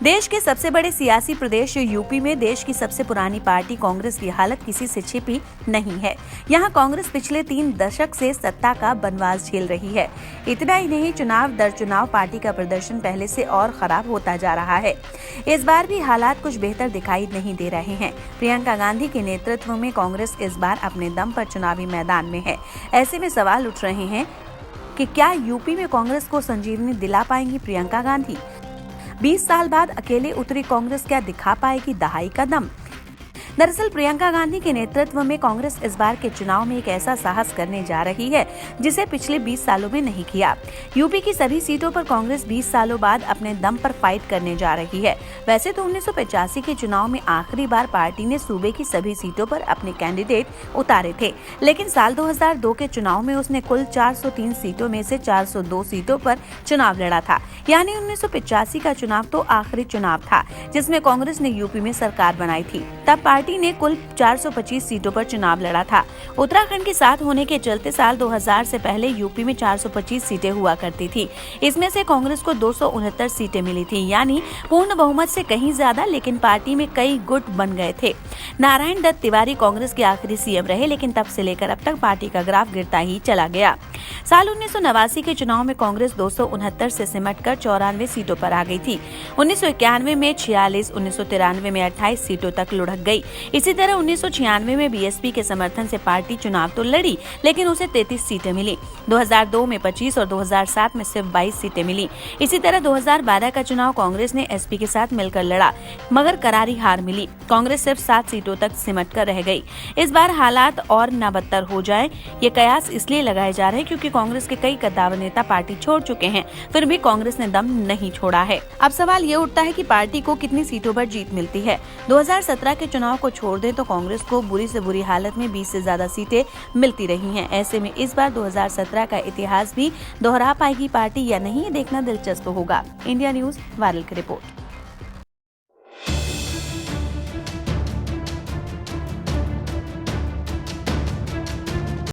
देश के सबसे बड़े सियासी प्रदेश यूपी में देश की सबसे पुरानी पार्टी कांग्रेस की हालत किसी से छिपी नहीं है। यहाँ कांग्रेस पिछले 3 दशक से सत्ता का बनवास झेल रही है। इतना ही नहीं, चुनाव दर चुनाव पार्टी का प्रदर्शन पहले से और खराब होता जा रहा है। इस बार भी हालात कुछ बेहतर दिखाई नहीं दे रहे हैं। प्रियंका गांधी के नेतृत्व में कांग्रेस इस बार अपने दम पर चुनावी मैदान में है। ऐसे में सवाल उठ रहे हैं कि क्या यूपी में कांग्रेस को संजीवनी दिला पाएंगी प्रियंका गांधी? 20 साल बाद अकेले उतरी कांग्रेस क्या दिखा पाएगी दहाई का दम? दरअसल प्रियंका गांधी के नेतृत्व में कांग्रेस इस बार के चुनाव में एक ऐसा साहस करने जा रही है जिसे पिछले 20 सालों में नहीं किया। यूपी की सभी सीटों पर कांग्रेस 20 सालों बाद अपने दम पर फाइट करने जा रही है। वैसे तो 1985 के चुनाव में आखिरी बार पार्टी ने सूबे की सभी सीटों पर अपने कैंडिडेट उतारे थे, लेकिन साल 2002 के चुनाव में उसने कुल 403 सीटों में से 402 सीटों पर चुनाव लड़ा था। यानी 1985 का चुनाव तो आखिरी चुनाव था जिसमें कांग्रेस ने यूपी में सरकार बनाई थी। तब पार्टी ने कुल 425 सीटों पर चुनाव लड़ा था। उत्तराखंड के साथ होने के चलते साल 2000 से पहले यूपी में 425 सीटें हुआ करती थी। इसमें से कांग्रेस को 269 सीटें मिली थी, यानी पूर्ण बहुमत से कहीं ज्यादा। लेकिन पार्टी में कई गुट बन गए थे। नारायण दत्त तिवारी कांग्रेस के आखिरी सीएम रहे, लेकिन तब से लेकर अब तक पार्टी का ग्राफ गिरता ही चला गया। साल 1989 के चुनाव में कांग्रेस 269 से सिमटकर 94 सीटों पर आ गई थी। 1991 में 46, 1993 में 28 सीटों तक लुढ़क गई। इसी तरह 1996 में बीएसपी के समर्थन से पार्टी चुनाव तो लड़ी, लेकिन उसे 33 सीटें मिली। 2002 में 25 और 2007 में सिर्फ 22 सीटें मिली। इसी तरह 2012 का चुनाव कांग्रेस ने एसपी के साथ मिलकर लड़ा, मगर करारी हार मिली। कांग्रेस सिर्फ 7 सीटों तक सिमटकर रह गई। इस बार हालात और न बदतर हो जाएं, ये कयास इसलिए लगाए जा रहे हैं क्योंकि कांग्रेस के कई कद्दावर नेता पार्टी छोड़ चुके हैं, फिर भी कांग्रेस ने दम नहीं छोड़ा है। अब सवाल ये उठता है कि पार्टी को कितनी सीटों पर जीत मिलती है। 2017 के चुनाव को छोड़ दें तो कांग्रेस को बुरी से बुरी हालत में 20 से ज्यादा सीटें मिलती रही हैं। ऐसे में इस बार 2017 का इतिहास भी दोहरा पाएगी पार्टी या नहीं, ये देखना दिलचस्प होगा। इंडिया न्यूज वायरल की रिपोर्ट।